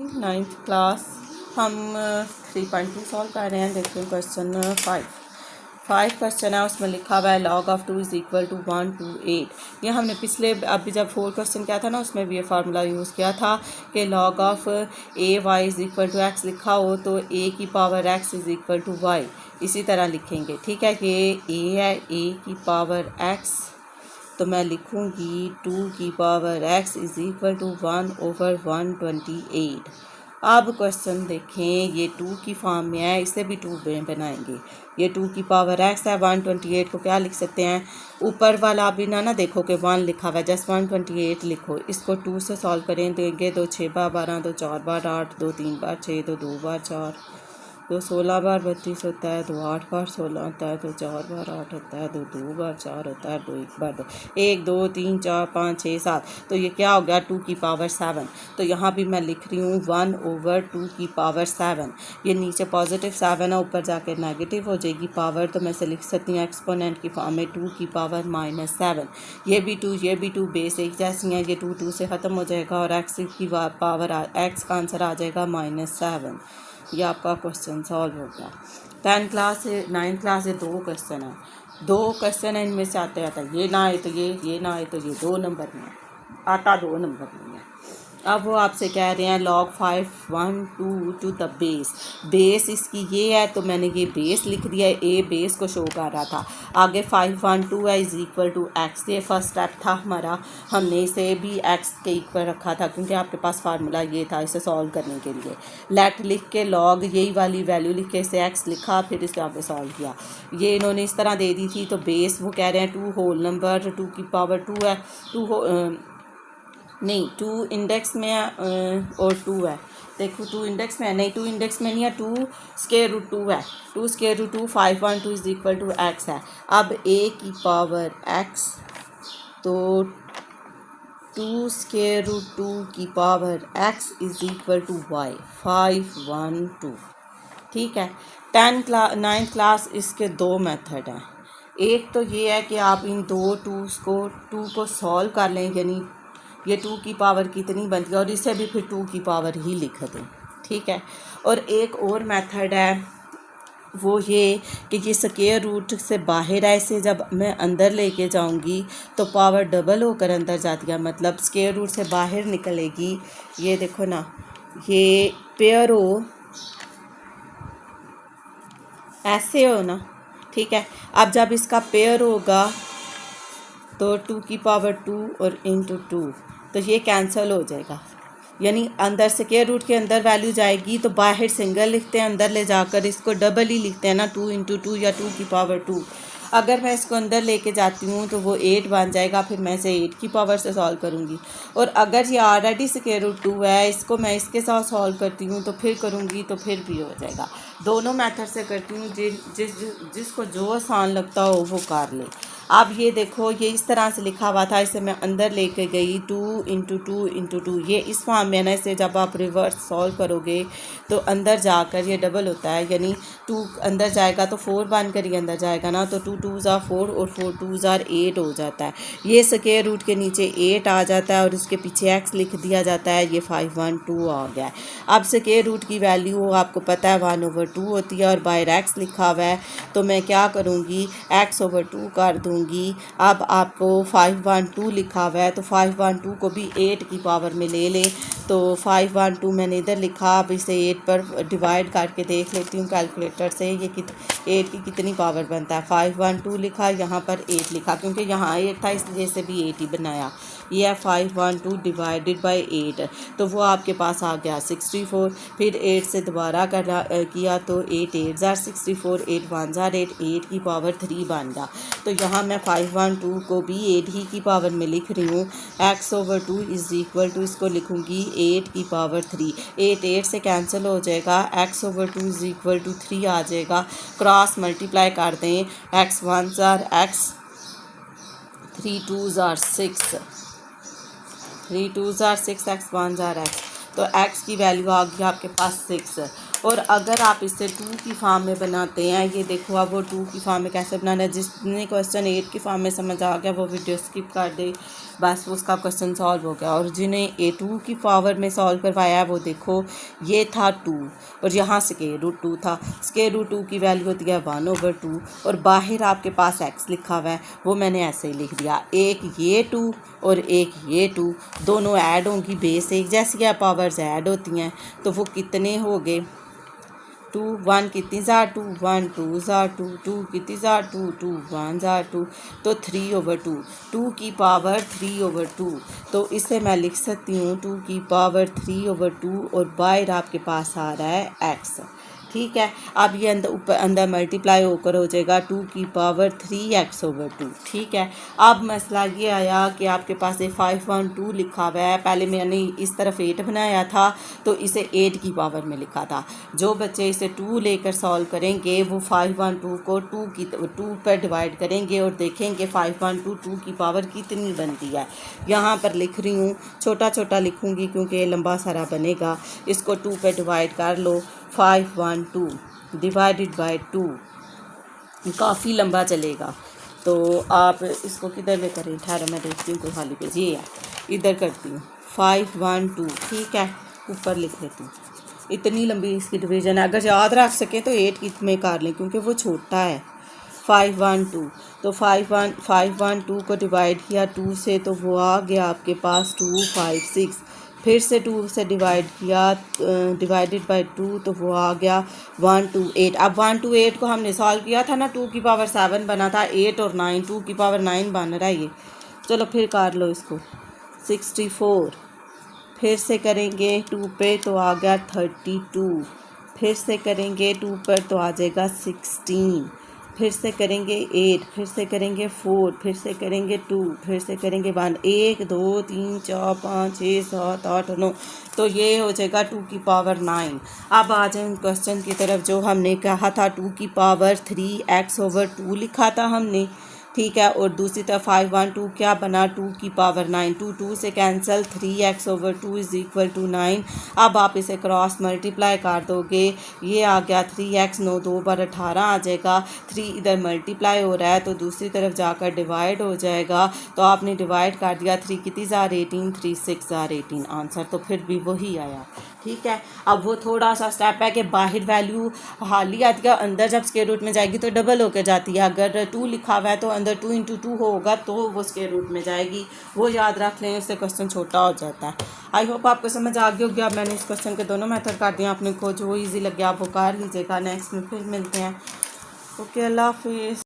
Ninth class हम 3.2 solve कर रहे हैं। देखते हैं क्वेश्चन 5 क्वेश्चन है, उसमें लिखा हुआ है log of 2 is equal to 1 to 8। ये हमने पिछले अभी जब 4 क्वेश्चन किया था ना, उसमें भी ये फार्मूला यूज़ किया था कि log of a y is equal to x लिखा हो तो ए की power x is equal to y इसी तरह लिखेंगे। ठीक है, ये ए है, ए की पावर एक्स तो मैं लिखूँगी 2 की power x is equal to 1/128। अब क्वेश्चन देखें, ये 2 की फॉर्म में है, इसे भी 2 में बनाएंगे। ये 2 की पावर x है, 128 को क्या लिख सकते हैं, ऊपर वाला भी ना देखो कि 1 लिखा हुआ है, जस्ट 128 लिखो। इसको 2 से सॉल्व करें, देंगे 2 6 बार 12, 2 4 बार 8, 2 3 बार 6, 2 2 बार 4, 2 16 बार 32 होता है, 2 8 बार 16 होता है, 2 4 बार 8 होता है, 2 2 बार 4 होता है, 2 1 बार 2, 1 2 3 4 5 6 7। तो ये क्या हो गया, 2 की पावर 7। तो यहाँ भी मैं लिख रही हूँ 1/2 की पावर 7। ये नीचे पॉजिटिव 7 है, ऊपर जाकर नेगेटिव हो जाएगी पावर, तो मैं से लिख सकती हूँ एक्सपोनेंट की फॉर्म में 2 की पावर -7। ये भी 2 बेस एक जैसी हैं, ये 2 से ख़त्म हो जाएगा और एक्स की पावर एक्स का आंसर आ जाएगा -7। ये आपका क्वेश्चन सॉल्व हो गया। 10 क्लास से 9 क्लास से 2 क्वेश्चन है, 2 क्वेश्चन है, इनमें से आते आता ये ना आए तो ये ना आए तो ये 2 नंबर में आता, 2 नंबर में है। अब वो आपसे कह रहे हैं log 512 टू द बेस इसकी ये है, तो मैंने ये बेस लिख दिया है, ए बेस को शो कर रहा था। आगे 512 है इज़ इक्वल टू एक्स, ये फर्स्ट स्टेप था हमारा, हमने इसे भी एक्स के इक्वल रखा था क्योंकि आपके पास फार्मूला ये था इसे सॉल्व करने के लिए। लेट लिख के लॉग यही वाली वैल्यू लिख के इसे एक्स लिखा, फिर इसे आगे सॉल्व किया। ये इन्होंने इस तरह दे दी थी, तो बेस वो कह रहे हैं 2 होल नंबर 2 की पावर 2 है, 2 इंडेक्स में है और 2 है। देखो 2 इंडेक्स में है, नहीं 2 इंडेक्स में नहीं है, 2 स्क्वायर रूट 2 है, 2 square root 2 512 is equal to x है। अब ए की पावर एक्स तो 2 स्क्वायर रूट 2 की power x is equal to y 512। ठीक है, 9th क्लास इसके 2 मेथड हैं। एक तो ये है कि आप इन 2 को सॉल्व कर लें, यानी ये 2 की पावर कितनी बनती है और इसे भी फिर 2 की पावर ही लिख दें। ठीक है, और एक और मेथड है वो ये कि ये स्क्वायर रूट से बाहर है, इसे जब मैं अंदर लेके जाऊंगी तो पावर डबल होकर अंदर जाती है, मतलब स्क्वायर रूट से बाहर निकलेगी। ये देखो ना, ये पेयर हो ऐसे हो ना, ठीक है। अब जब इसका पेयर होगा तो 2 की पावर 2 और इंटू 2, तो ये कैंसिल हो जाएगा, यानी अंदर स्क्वायर रूट के अंदर वैल्यू जाएगी तो बाहर सिंगल लिखते हैं, अंदर ले जाकर इसको डबल ही लिखते हैं ना, 2 इंटू 2 या 2 की पावर 2। अगर मैं इसको अंदर लेके जाती हूँ तो वो 8 बन जाएगा, फिर मैं इसे 8 की पावर से सॉल्व करूँगी। और अगर ये ऑलरेडी स्क्वायर रूट 2 है, इसको मैं इसके साथ सॉल्व करती हूँ तो फिर करूँगी तो फिर भी हो जाएगा। दोनों मेथड से करती हूँ, जिसको जो आसान लगता हो वो कर ले। अब ये देखो, ये इस तरह से लिखा हुआ था, इसे मैं अंदर लेके गई 2 इंटू 2 इंटू 2, ये इस फॉर्म में ना, इसे जब आप रिवर्स सॉल्व करोगे तो अंदर जाकर ये डबल होता है, यानी 2 अंदर जाएगा तो 4 बनकर ही अंदर जाएगा ना, तो 2 2 ज़ा 4 और 4 2 ज़ा 8 हो जाता है। ये स्क्वायर रूट के नीचे 8 आ जाता है और इसके पीछे x लिख दिया जाता है, ये 512 आ गया है। अब स्क्वायर रूट की वैल्यू आपको पता है 1/2 होती है और बाहर x लिखा हुआ है, तो मैं क्या करूँगी, x/2 कर दूँ। अब आपको 512 लिखा हुआ है तो 512 को भी 8 की पावर में ले लें, तो 512 मैंने इधर लिखा, अब इसे 8 पर डिवाइड करके देख लेती हूँ कैलकुलेटर से, ये 8 की कितनी पावर बनता है। 512 लिखा, यहाँ पर 8 लिखा, क्योंकि यहाँ 8 था इसलिए से भी 8 ही बनाया। ये है 512 डिवाइडेड बाई 8, तो वो आपके पास आ गया 64। फिर 8 से दोबारा किया तो 8 8 ज़ार 64, 8 1 ज़ार 8, 8 की पावर 3 बन गया। तो यहाँ मैं 512 को भी 8 ही की पावर में लिख रही हूँ, x/2 इज़ इक्वल टू, इसको लिखूँगी 8 की पावर 3, 8 8 से कैंसिल हो जाएगा, x/2 इज़ इक्वल टू 3 आ जाएगा। क्रॉस मल्टीप्लाई कर दें, x 1 ज़ार x, 3 2 ज़ार 6, 3 2 ज़ार 6, x 1 ज़ार x, तो x की वैल्यू आ गई आपके पास 6। और अगर आप इसे 2 की फॉर्म में बनाते हैं, ये देखो अब वो 2 की फॉर्म में कैसे बनाना है। जिसने क्वेश्चन 8 की फॉर्म में समझ आ गया वो वीडियो स्किप कर दे, बस उसका क्वेश्चन सॉल्व हो गया। और जिन्हें A2 की पावर में सॉल्व करवाया है वो देखो ये था 2 और यहाँ √2 था। √2 की वैल्यू होती है 1/2 और बाहर आपके पास x लिखा हुआ है, वो मैंने ऐसे ही लिख दिया। एक ये 2 और एक ये 2 दोनों ऐड होंगी, बेस एक जैसी है, पावर्स ऐड होती हैं, तो वो कितने हो गए 2 1 कितनी ज़ार 2 1 2 ज़ार 2 2 कितनी ज़ार 2 2 1 ज़ार 2 तो 3/2 2 की पावर 3/2। तो इसे मैं लिख सकती हूँ 2 की पावर 3/2 और बाहर आपके पास आ रहा है x। ठीक है, अब ये अंदर मल्टीप्लाई होकर हो जाएगा 2 की पावर 3x/2। ठीक है, अब मसला ये आया कि आपके पास ये 512 लिखा हुआ है। पहले मैंने इस तरफ 8 बनाया था तो इसे 8 की पावर में लिखा था। जो बच्चे इसे 2 लेकर सॉल्व करेंगे वो 512 को 2 पर डिवाइड करेंगे और देखेंगे 512 2 की पावर कितनी बनती है। यहाँ पर लिख रही हूँ, छोटा छोटा लिखूँगी क्योंकि ये लंबा सारा बनेगा। इसको 2 पर डिवाइड कर लो, 512 डिवाइडेड बाय 2 काफ़ी लंबा चलेगा। तो आप इसको किधर में करें, ठहरो मैं देखती हूँ कोई खाली पेज, ये है इधर करती हूँ 512। ठीक है, ऊपर लिख लेती हूँ। इतनी लंबी इसकी डिवीज़न है, अगर याद रख सकें तो 8 में कर लें क्योंकि वो छोटा है। 512 तो 512 को डिवाइड किया 2 से तो वो आ गया आपके पास 256। फिर से 2 से डिवाइड किया, डिवाइडेड बाय 2 तो वो आ गया 128। अब 128 को हमने सॉल्व किया था ना, 2 की पावर 7 बना था, 8 और 9 2 की पावर 9 बन रहा है ये। चलो फिर कर लो इसको 64। फिर से करेंगे 2 पे तो आ गया 32। फिर से करेंगे 2 पर तो आ जाएगा 16। फिर से करेंगे 8, फिर से करेंगे 4, फिर से करेंगे 2, फिर से करेंगे 1 1 2 3 4 5 6 7 8 9। तो ये हो जाएगा 2 की पावर 9। अब आ जाए क्वेश्चन की तरफ। जो हमने कहा था 2 की पावर 3x/2 लिखा था हमने। ठीक है, और दूसरी तरफ 512 क्या बना 2 की पावर 9। 2 से cancel, 3x/2 is equal to 9। अब आप इसे क्रॉस मल्टीप्लाई कर दोगे, ये आ गया 3x 9 2 बार 18 आ जाएगा। 3 इधर मल्टीप्लाई हो रहा है तो दूसरी तरफ जाकर डिवाइड हो जाएगा। तो आपने डिवाइड कर दिया, 3 कितनी ज़ार 18, 3 6 ज़ार 18 आंसर तो फिर भी वही आया। ठीक है, अब वो थोड़ा सा स्टेप है कि बाहर वैल्यू हाली आती है, अंदर जब स्क्वायर रूट में जाएगी तो डबल होकर जाती है। अगर 2 लिखा हुआ है तो अंदर 2 × 2 होगा तो वो स्क्वायर रूट में जाएगी, वो याद रख लें, उससे क्वेश्चन छोटा हो जाता है। आई होप आपको समझ आ गई होगी। अब मैंने इस क्वेश्चन के दोनों मेथड कर दिए, आपने को जो ईजी लगे आप वो कर लीजिएगा। नेक्स्ट में फिर मिलते हैं। ओके, अल्लाह हाफिज़।